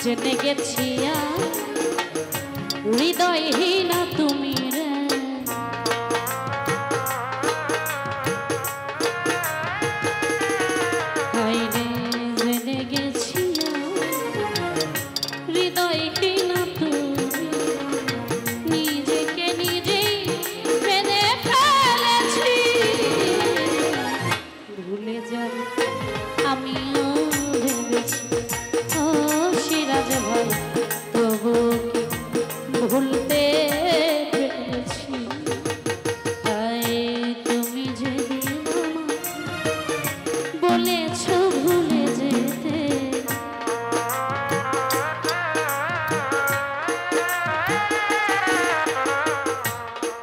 জেনে গেছি হৃদয়হীনা তুমি রে হায়রে জেনে গেছি হৃদয়হীনা তুমি নিজেকে নিজেই মেনে ফেলেছি ভুলে যাব আমিও ভেবেছি ও সিরাজ ভাই তবু কি ভুলতে পেরেছি তুমি যেদিন বলেছ ভুলে যেতে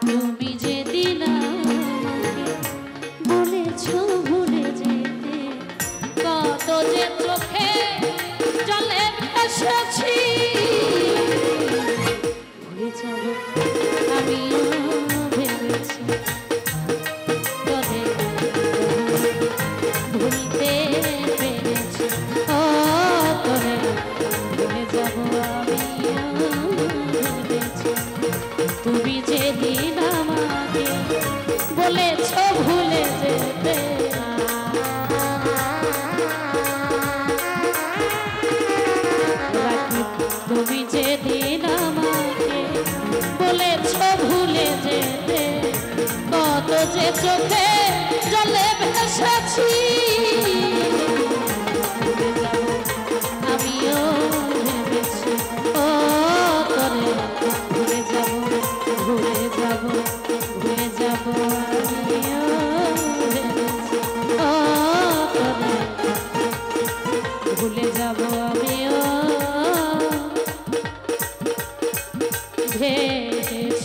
তুমি যেদিন বলেছ ভুলে যেতে কত যে চোখে জলে ভাসছি ভুলে যাব আমিও ভেবেছি তবে ভুলতে পেরেছি ও তবে ভুলে যাব আমিও ভেবেছি তুমি যেদিন আমাকে বলেছ ভুলে যেতে তুমি যেদিন আমাকে বলেছ ভুলে যেতে কত যে চোখে জলে ভেসেছি আমিও ভেবেছি ও তোরে ভুলে যাব ভুলে যাব ভুলে যাব আমিও ভেবেছি ও তোরে ভুলে যাব আমিও ভেবেছি